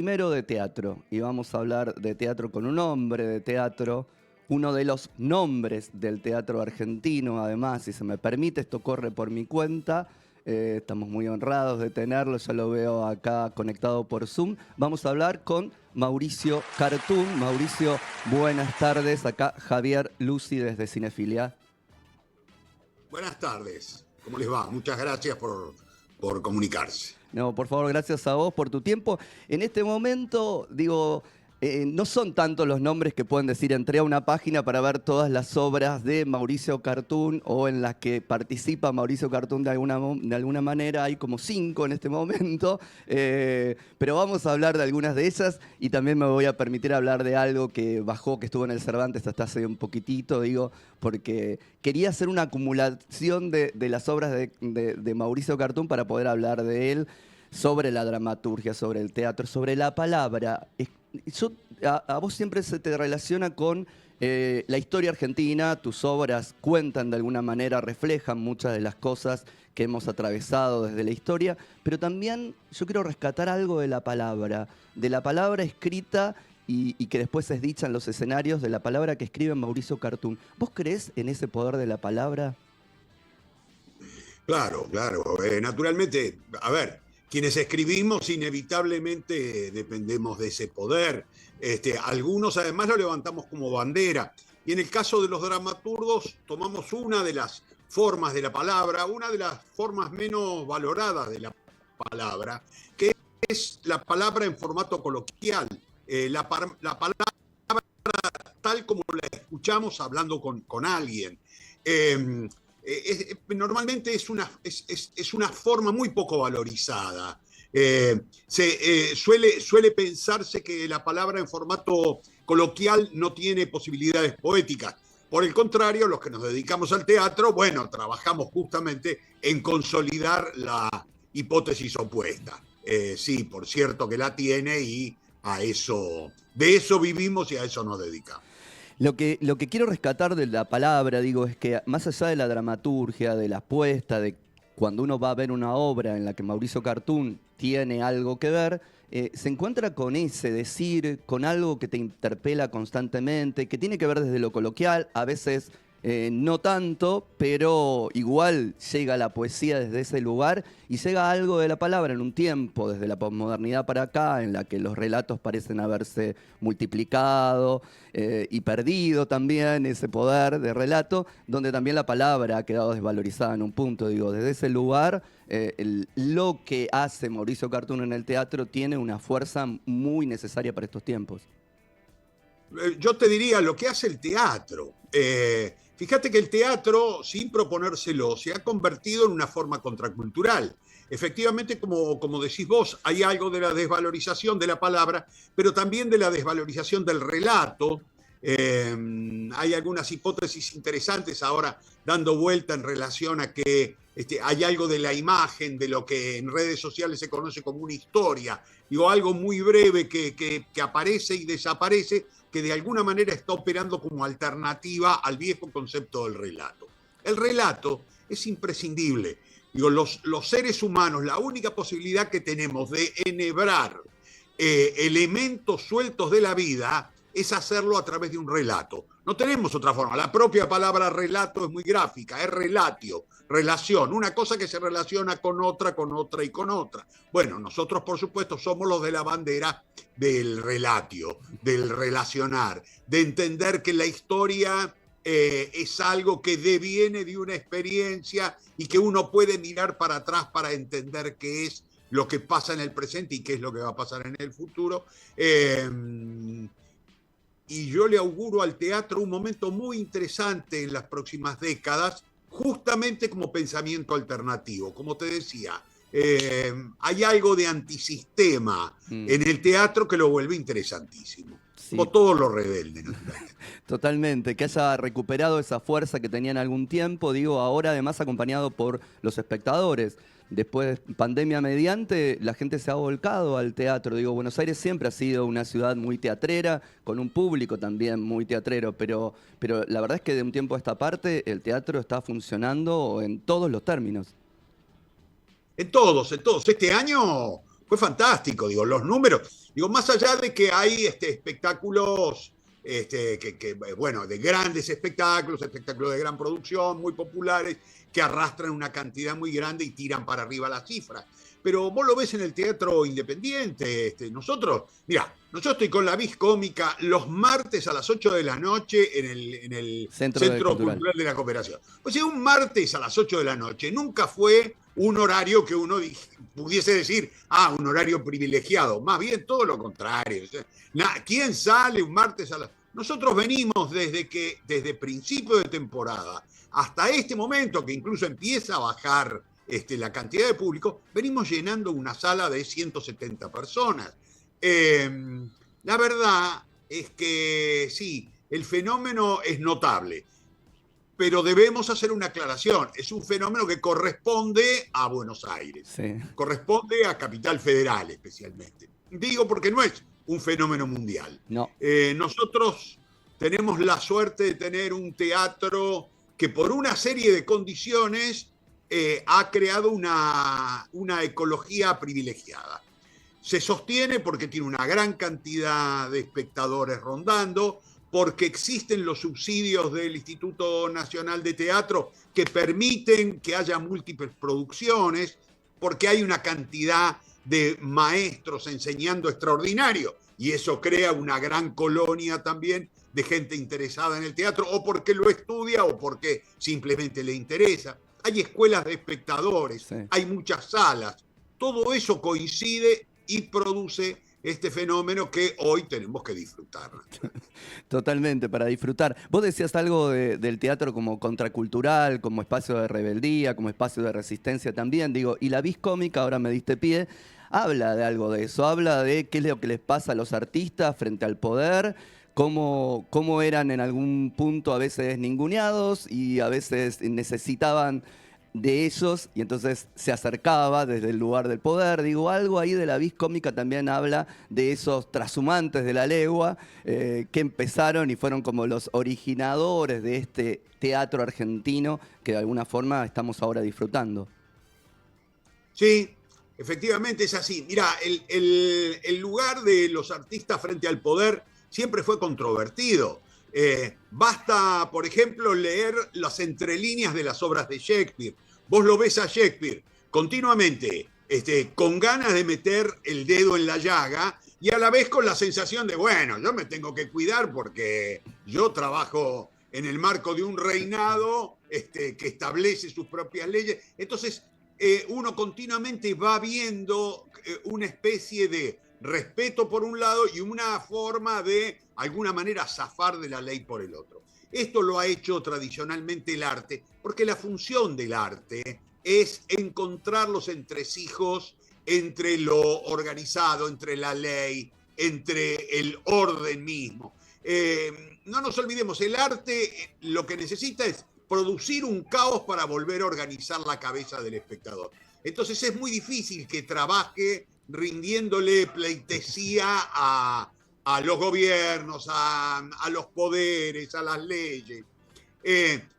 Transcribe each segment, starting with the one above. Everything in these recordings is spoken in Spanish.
Primero de teatro, y vamos a hablar de teatro con un hombre de teatro, uno de los nombres del teatro argentino, además, si se me permite, esto corre por mi cuenta, estamos muy honrados de tenerlo, ya lo veo acá conectado por Zoom. Vamos a hablar con Mauricio Cartún. Mauricio, buenas tardes, acá Javier Lucy desde Cinefilia. Buenas tardes, ¿cómo les va? Muchas gracias por comunicarse. No, por favor, gracias a vos por tu tiempo. En este momento, digo, no son tantos los nombres que pueden decir, entré a una página para ver todas las obras de Mauricio Cartún o en las que participa Mauricio Cartún de alguna manera. Hay como 5 en este momento, pero vamos a hablar de algunas de ellas y también me voy a permitir hablar de algo que bajó, que estuvo en el Cervantes hasta hace un poquitito, digo, porque quería hacer una acumulación de las obras de Mauricio Cartún para poder hablar de él, sobre la dramaturgia, sobre el teatro, sobre la palabra. A vos siempre se te relaciona con la historia argentina, tus obras cuentan de alguna manera, reflejan muchas de las cosas que hemos atravesado desde la historia, pero también yo quiero rescatar algo de la palabra escrita y que después es dicha en los escenarios, de la palabra que escribe Mauricio Cartún. ¿Vos creés en ese poder de la palabra? Claro, claro. Naturalmente, a ver, quienes escribimos inevitablemente dependemos de ese poder. Algunos además lo levantamos como bandera. Y en el caso de los dramaturgos tomamos una de las formas de la palabra, una de las formas menos valoradas de la palabra, que es la palabra en formato coloquial. La palabra tal como la escuchamos hablando con alguien. Normalmente es una forma muy poco valorizada. Suele pensarse que la palabra en formato coloquial no tiene posibilidades poéticas. Por el contrario, los que nos dedicamos al teatro, bueno, trabajamos justamente en consolidar la hipótesis opuesta. Sí, por cierto que la tiene y de eso vivimos y a eso nos dedicamos. Lo que quiero rescatar de la palabra, digo, es que más allá de la dramaturgia, de la apuesta, de cuando uno va a ver una obra en la que Mauricio Cartún tiene algo que ver, se encuentra con ese decir, con algo que te interpela constantemente, que tiene que ver desde lo coloquial, a veces no tanto, pero igual llega la poesía desde ese lugar y llega algo de la palabra en un tiempo, desde la posmodernidad para acá, en la que los relatos parecen haberse multiplicado y perdido también ese poder de relato, donde también la palabra ha quedado desvalorizada en un punto. Digo, desde ese lugar, lo que hace Mauricio Cartún en el teatro tiene una fuerza muy necesaria para estos tiempos. Yo te diría lo que hace el teatro. Fíjate que el teatro, sin proponérselo, se ha convertido en una forma contracultural. Efectivamente, como decís vos, hay algo de la desvalorización de la palabra, pero también de la desvalorización del relato. Hay algunas hipótesis interesantes ahora dando vuelta en relación a que hay algo de la imagen, de lo que en redes sociales se conoce como una historia, digo, algo muy breve que aparece y desaparece, que de alguna manera está operando como alternativa al viejo concepto del relato. El relato es imprescindible. Digo, los seres humanos, la única posibilidad que tenemos de enhebrar elementos sueltos de la vida es hacerlo a través de un relato. No tenemos otra forma. La propia palabra relato es muy gráfica, es relatio, relación, una cosa que se relaciona con otra y con otra. Bueno, nosotros por supuesto somos los de la bandera del relatio, del relacionar, de entender que la historia es algo que deviene de una experiencia y que uno puede mirar para atrás para entender qué es lo que pasa en el presente y qué es lo que va a pasar en el futuro. Y yo le auguro al teatro un momento muy interesante en las próximas décadas, justamente como pensamiento alternativo. Como te decía, hay algo de antisistema en el teatro que lo vuelve interesantísimo. Sí, Como todo lo rebelde, naturalmente. totalmente, que haya recuperado esa fuerza que tenía en algún tiempo, digo, ahora además acompañado por los espectadores. Después, pandemia mediante, la gente se ha volcado al teatro. Digo, Buenos Aires siempre ha sido una ciudad muy teatrera, con un público también muy teatrero, pero la verdad es que de un tiempo a esta parte el teatro está funcionando en todos los términos. En todos. Este año fue fantástico, digo, los números, digo, más allá de que hay espectáculos, bueno, de grandes espectáculos de gran producción, muy populares, que arrastran una cantidad muy grande y tiran para arriba las cifras. Pero vos lo ves en el teatro independiente. Mira, yo estoy con la Vis Cómica los martes a las 8 de la noche en el Centro Cultural de la Cooperación. O sea, un martes a las 8 de la noche nunca fue un horario que uno pudiese decir, un horario privilegiado. Más bien todo lo contrario. O sea, ¿quién sale un martes a las... Nosotros venimos desde principio de temporada hasta este momento, que incluso empieza a bajar la cantidad de público, venimos llenando una sala de 170 personas. La verdad es que sí, el fenómeno es notable, pero debemos hacer una aclaración. Es un fenómeno que corresponde a Buenos Aires, sí. Corresponde a Capital Federal especialmente. Digo porque no es un fenómeno mundial. No. Nosotros tenemos la suerte de tener un teatro que por una serie de condiciones ha creado una ecología privilegiada. Se sostiene porque tiene una gran cantidad de espectadores rondando, porque existen los subsidios del Instituto Nacional de Teatro que permiten que haya múltiples producciones, porque hay una cantidad de maestros enseñando extraordinario, y eso crea una gran colonia también de gente interesada en el teatro, o porque lo estudia o porque simplemente le interesa. Hay escuelas de espectadores, sí. Hay muchas salas. Todo eso coincide y produce este fenómeno que hoy tenemos que disfrutar. Totalmente, para disfrutar. Vos decías algo del teatro como contracultural, como espacio de rebeldía, como espacio de resistencia también. Digo, y la Vis Cómica, ahora me diste pie, habla de algo de eso. Habla de qué es lo que les pasa a los artistas frente al poder, cómo eran en algún punto a veces ninguneados y a veces necesitaban de ellos y entonces se acercaba desde el lugar del poder. Digo, algo ahí de la Vis Cómica también habla de esos trashumantes de la legua que empezaron y fueron como los originadores de este teatro argentino que de alguna forma estamos ahora disfrutando. Sí, efectivamente es así. Mirá, el lugar de los artistas frente al poder siempre fue controvertido. Basta, por ejemplo, leer las entrelíneas de las obras de Shakespeare. Vos lo ves a Shakespeare continuamente con ganas de meter el dedo en la llaga y a la vez con la sensación de, bueno, yo me tengo que cuidar porque yo trabajo en el marco de un reinado que establece sus propias leyes. Entonces, uno continuamente va viendo una especie de respeto por un lado y una forma de alguna manera zafar de la ley por el otro. Esto lo ha hecho tradicionalmente el arte, porque la función del arte es encontrar los entresijos entre lo organizado, entre la ley, entre el orden mismo. No nos olvidemos, el arte lo que necesita es producir un caos para volver a organizar la cabeza del espectador. Entonces es muy difícil que trabaje rindiéndole pleitesía a los gobiernos, a los poderes, a las leyes.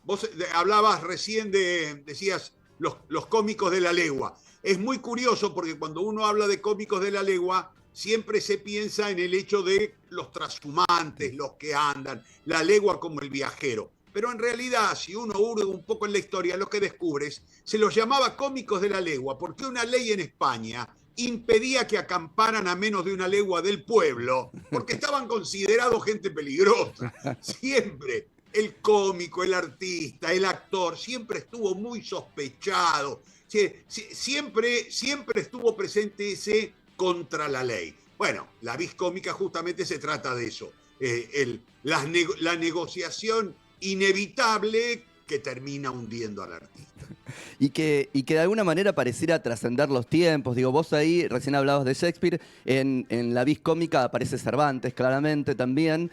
Vos hablabas recién decías, los cómicos de la legua. Es muy curioso porque cuando uno habla de cómicos de la legua, siempre se piensa en el hecho de los trashumantes, los que andan, la legua como el viajero. Pero en realidad, si uno hurga un poco en la historia, lo que descubres, se los llamaba cómicos de la legua, porque una ley en España impedía que acamparan a menos de una legua del pueblo, porque estaban considerados gente peligrosa. Siempre el cómico, el artista, el actor, siempre estuvo muy sospechado, siempre estuvo presente ese contra la ley. Bueno, la Vis Cómica justamente se trata de eso, la negociación inevitable que termina hundiendo al artista. Y que de alguna manera pareciera trascender los tiempos. Digo, vos ahí recién hablabas de Shakespeare, en la Vis Cómica aparece Cervantes claramente también.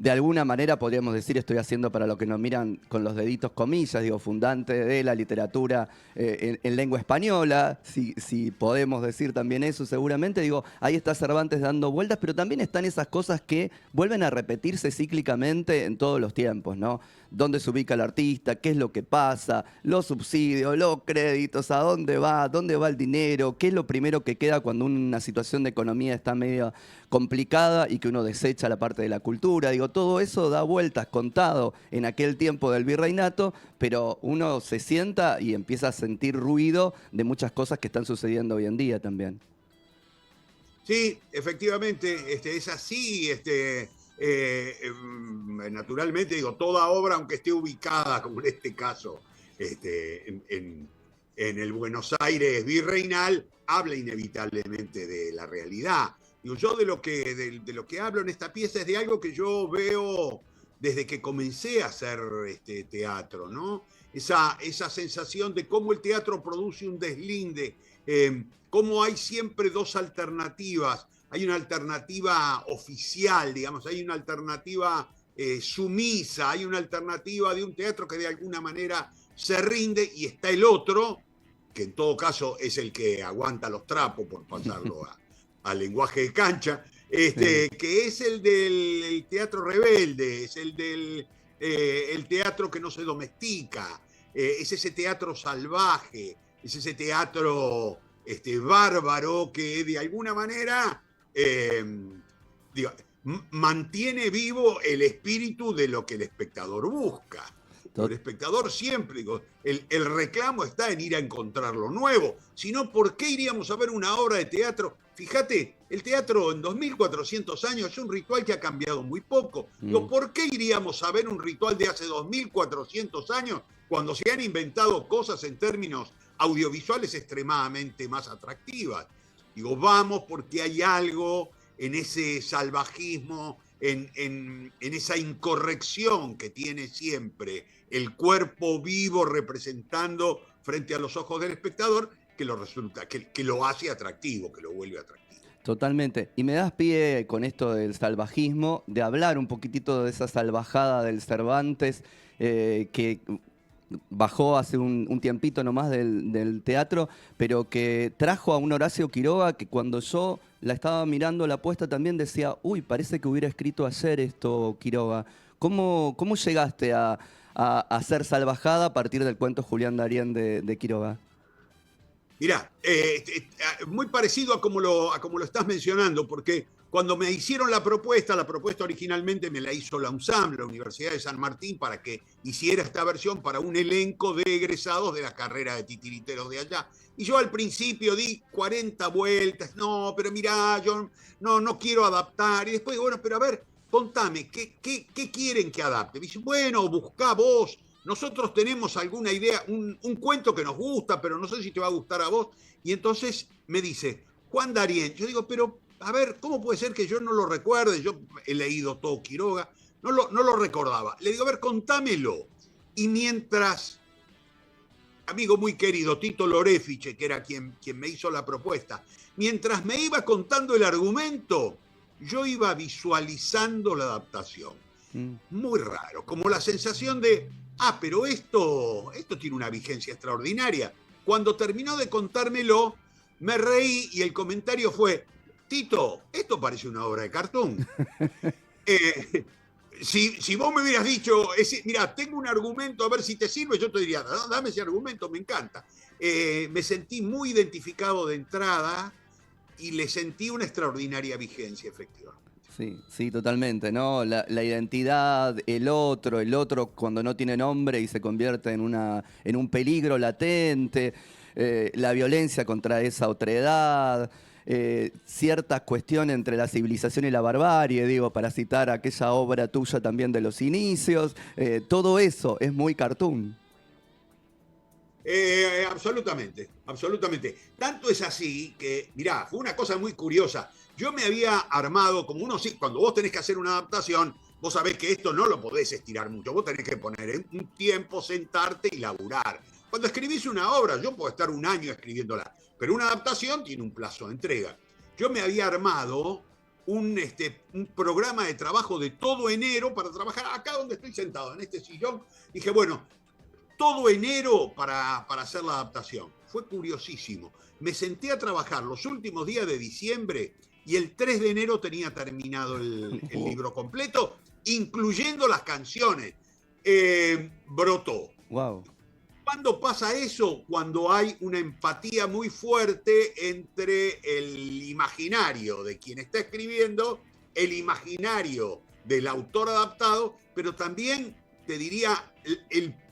de alguna manera podríamos decir, estoy haciendo para los que nos miran con los deditos comillas, digo, fundante de la literatura en lengua española, si podemos decir también eso seguramente, digo, ahí está Cervantes dando vueltas, pero también están esas cosas que vuelven a repetirse cíclicamente en todos los tiempos, ¿no? Dónde se ubica el artista, qué es lo que pasa, los subsidios, los créditos, a dónde va el dinero, qué es lo primero que queda cuando una situación de economía está medio complicada y que uno desecha la parte de la cultura. Digo, todo eso da vueltas contado en aquel tiempo del virreinato, pero uno se sienta y empieza a sentir ruido de muchas cosas que están sucediendo hoy en día también. Sí, efectivamente, es así. Naturalmente, digo, toda obra, aunque esté ubicada, como en este caso, en el Buenos Aires virreinal, habla inevitablemente de la realidad. Digo, yo de lo que hablo en esta pieza es de algo que yo veo desde que comencé a hacer teatro, ¿no? Esa sensación de cómo el teatro produce un deslinde, cómo hay siempre dos alternativas. Hay una alternativa oficial, digamos, hay una alternativa sumisa, hay una alternativa de un teatro que de alguna manera se rinde, y está el otro, que en todo caso es el que aguanta los trapos, por pasarlo al lenguaje de cancha, Sí. que es el del teatro rebelde, es el teatro que no se domestica, es ese teatro salvaje, es ese teatro bárbaro que de alguna manera digo, mantiene vivo el espíritu de lo que el espectador busca. El espectador siempre, digo, el reclamo está en ir a encontrar lo nuevo. Si no, ¿por qué iríamos a ver una obra de teatro? Fíjate, el teatro en 2400 años es un ritual que ha cambiado muy poco. Digo, ¿por qué iríamos a ver un ritual de hace 2400 años cuando se han inventado cosas en términos audiovisuales extremadamente más atractivas? Digo, vamos porque hay algo en ese salvajismo, en esa incorrección que tiene siempre el cuerpo vivo representando frente a los ojos del espectador, que lo hace atractivo, que lo vuelve atractivo. Totalmente. Y me das pie con esto del salvajismo, de hablar un poquitito de esa salvajada del Cervantes, que bajó hace un tiempito nomás del teatro, pero que trajo a un Horacio Quiroga que cuando yo la estaba mirando la puesta también decía, uy, parece que hubiera escrito ayer esto Quiroga. ¿Cómo llegaste a hacer salvajada a partir del cuento Julián Darien de Quiroga? Mirá, muy parecido a como lo estás mencionando, porque cuando me hicieron la propuesta originalmente me la hizo la UNSAM, la Universidad de San Martín, para que hiciera esta versión para un elenco de egresados de la carrera de titiriteros de allá. Y yo al principio di 40 vueltas, no, pero mirá, yo no quiero adaptar. Y después, bueno, pero a ver, contame, ¿qué quieren que adapte? Me dice, bueno, buscá vos. Nosotros tenemos alguna idea, un cuento que nos gusta, pero no sé si te va a gustar a vos. Y entonces me dice, Juan Darien. Yo digo, pero a ver, ¿cómo puede ser que yo no lo recuerde? Yo he leído todo Quiroga, no lo recordaba. Le digo, a ver, contámelo. Y mientras, amigo muy querido, Tito Lorefice, que era quien me hizo la propuesta, mientras me iba contando el argumento, yo iba visualizando la adaptación. Mm. Muy raro, como la sensación de, pero esto tiene una vigencia extraordinaria. Cuando terminó de contármelo, me reí y el comentario fue, Tito, esto parece una obra de cartoon. Si vos me hubieras dicho, mira, tengo un argumento, a ver si te sirve, yo te diría, no, dame ese argumento, me encanta. Me sentí muy identificado de entrada y le sentí una extraordinaria vigencia, efectivamente. Sí, sí, totalmente, ¿no? La identidad, el otro cuando no tiene nombre y se convierte en un peligro latente, la violencia contra esa otredad, ciertas cuestiones entre la civilización y la barbarie, digo, para citar aquella obra tuya también de los inicios, todo eso es muy cartoon. Absolutamente, absolutamente. Tanto es así que, mirá, fue una cosa muy curiosa. Yo me había armado, como uno sí, cuando vos tenés que hacer una adaptación, vos sabés que esto no lo podés estirar mucho. Vos tenés que poner un tiempo, sentarte y laburar. Cuando escribís una obra, yo puedo estar un año escribiéndola, pero una adaptación tiene un plazo de entrega. Yo me había armado un programa de trabajo de todo enero para trabajar acá donde estoy sentado, en este sillón. Dije, bueno, todo enero para hacer la adaptación. Fue curiosísimo. Me senté a trabajar los últimos días de diciembre y el 3 de enero tenía terminado el libro completo, incluyendo las canciones. Brotó. Wow. ¿Cuándo pasa eso? Cuando hay una empatía muy fuerte entre el imaginario de quien está escribiendo, el imaginario del autor adaptado, pero también, te diría,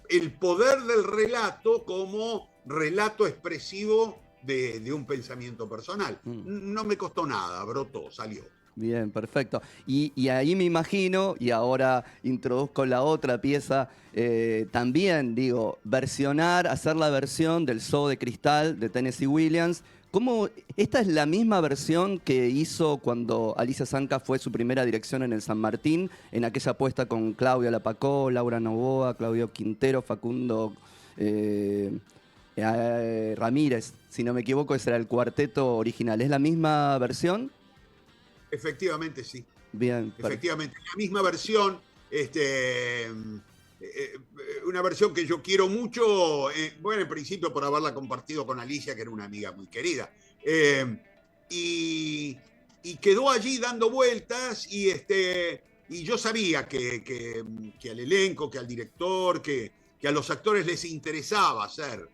el poder del relato como relato expresivo de un pensamiento personal. No me costó nada, brotó, salió. Bien, perfecto. Y ahí me imagino, y ahora introduzco la otra pieza, también digo, hacer la versión del Zoo de Cristal de Tennessee Williams. ¿Cómo, esta es la misma versión que hizo cuando Alicia Zanca fue su primera dirección en el San Martín, en aquella apuesta con Claudia Lapacó, Laura Novoa, Claudio Quintero, Facundo Ramírez, si no me equivoco, ese era el cuarteto original. ¿Es la misma versión? Efectivamente, sí. Bien. Efectivamente, la misma versión, una versión que yo quiero mucho, bueno, en principio por haberla compartido con Alicia, que era una amiga muy querida. Y quedó allí dando vueltas y yo sabía que al elenco, que al director, que a los actores les interesaba hacer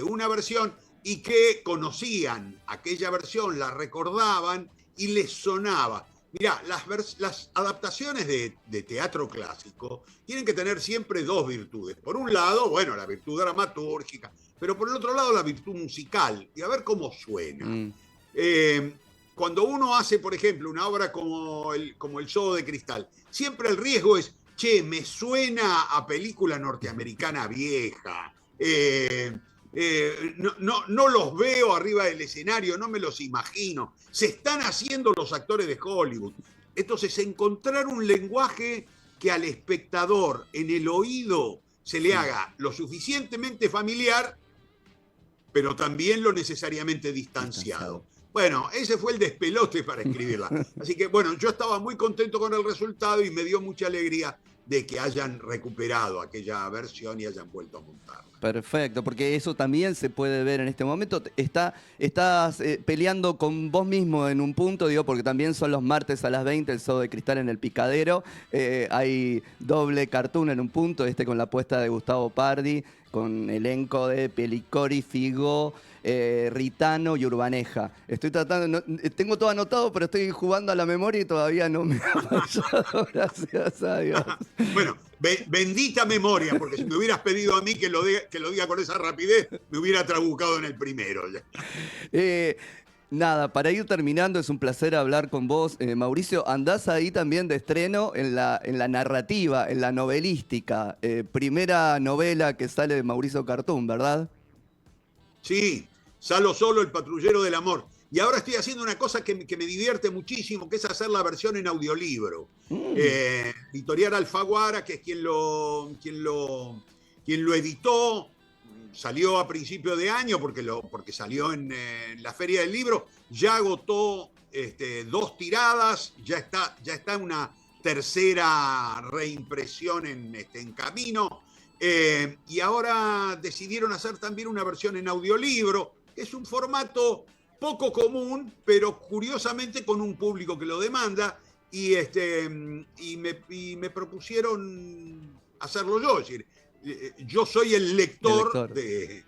una versión y que conocían aquella versión, la recordaban y les sonaba. Mirá, las adaptaciones de teatro clásico tienen que tener siempre dos virtudes. Por un lado, bueno, la virtud dramatúrgica, pero por el otro lado la virtud musical. Y a ver cómo suena. Cuando uno hace, por ejemplo, una obra como el Zoo de Cristal, siempre el riesgo es, che, me suena a película norteamericana vieja. No los veo arriba del escenario, no me los imagino. Se están haciendo los actores de Hollywood. Entonces, encontrar un lenguaje que al espectador en el oído se le haga lo suficientemente familiar, pero también lo necesariamente distanciado. Bueno, ese fue el despelote para escribirla. Así que, bueno, yo estaba muy contento con el resultado y me dio mucha alegría de que hayan recuperado aquella versión y hayan vuelto a montarla. Perfecto, porque eso también se puede ver en este momento. Estás peleando con vos mismo en un punto, digo, porque también son los martes a las 20, el Zoo de Cristal en el Picadero. Hay doble cartoon en un punto, con la apuesta de Gustavo Pardi, con elenco de Pelicori, Figo, Ritano y Urbaneja. Estoy tratando, tengo todo anotado, pero estoy jugando a la memoria y todavía no me ha fallado, gracias a Dios. Bueno, bendita memoria, porque si me hubieras pedido a mí que lo diga con esa rapidez, me hubiera trabucado en el primero. Nada, para ir terminando, es un placer hablar con vos. Mauricio, andás ahí también de estreno en la narrativa, en la novelística. Primera novela que sale de Mauricio Cartún, ¿verdad? Sí, Salo Solo, el patrullero del amor. Y ahora estoy haciendo una cosa que me divierte muchísimo, que es hacer la versión en audiolibro. Editorial Alfaguara, que es quien lo editó, salió a principio de año porque salió en la Feria del Libro, ya agotó 2 tiradas, ya está una tercera reimpresión en camino. Y ahora decidieron hacer también una versión en audiolibro, que es un formato poco común, pero curiosamente con un público que lo demanda, y me propusieron hacerlo yo, es decir, yo soy el lector. De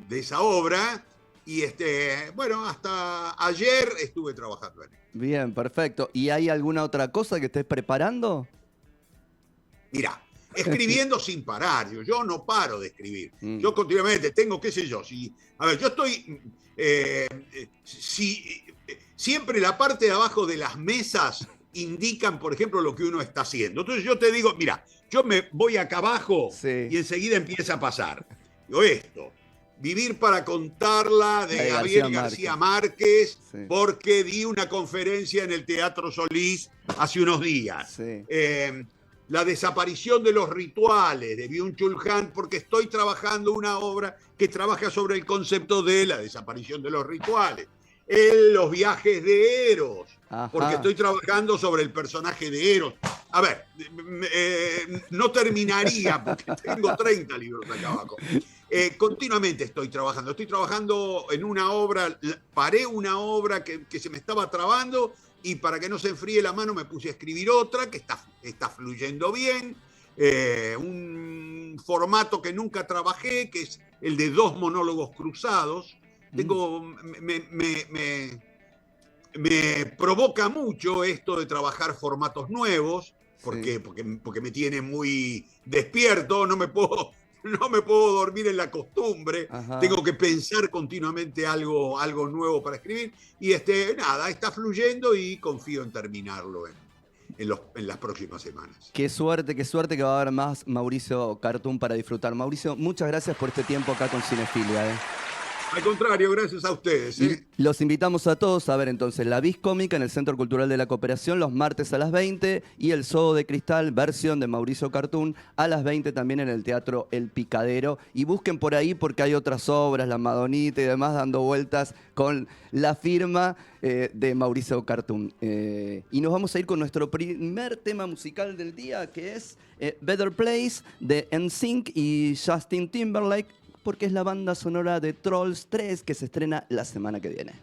esa obra, y bueno, hasta ayer estuve trabajando en él. Bien, perfecto. ¿Y hay alguna otra cosa que estés preparando? Mirá, escribiendo sin parar, yo no paro de escribir. Yo continuamente tengo, qué sé yo, a ver, yo estoy, siempre la parte de abajo de las mesas indican, por ejemplo, lo que uno está haciendo. Entonces yo te digo, mira, yo me voy acá abajo y enseguida empieza a pasar. Digo esto, Vivir para contarla de Gabriel García Márquez, porque di una conferencia en el Teatro Solís hace unos días. La desaparición de los rituales de Byung-Chul Han, porque estoy trabajando una obra que trabaja sobre el concepto de la desaparición de los rituales. Los viajes de Eros, porque Ajá. estoy trabajando sobre el personaje de Eros. A ver, no terminaría porque tengo 30 libros acá abajo. Continuamente estoy trabajando en una obra, paré una obra que se me estaba trabando y para que no se enfríe la mano me puse a escribir otra que está fluyendo bien. Un formato que nunca trabajé, que es el de 2 monólogos cruzados. Mm, Me provoca mucho esto de trabajar formatos nuevos, sí. porque me tiene muy despierto, no me puedo dormir en la costumbre, Ajá. tengo que pensar continuamente algo nuevo para escribir, y nada, está fluyendo y confío en terminarlo en las próximas semanas. Qué suerte que va a haber más Mauricio Cartoon para disfrutar. Mauricio, muchas gracias por este tiempo acá con Cinefilia. Al contrario, gracias a ustedes. Y los invitamos a todos a ver entonces la Vis Cómica en el Centro Cultural de la Cooperación los martes a las 20 y el Zoo de Cristal, versión de Mauricio Cartoon, a las 20 también en el Teatro El Picadero. Y busquen por ahí porque hay otras obras, La Madonita y demás, dando vueltas con la firma de Mauricio Cartoon. Y nos vamos a ir con nuestro primer tema musical del día, que es Better Place de NSYNC y Justin Timberlake, porque es la banda sonora de Trolls 3 que se estrena la semana que viene.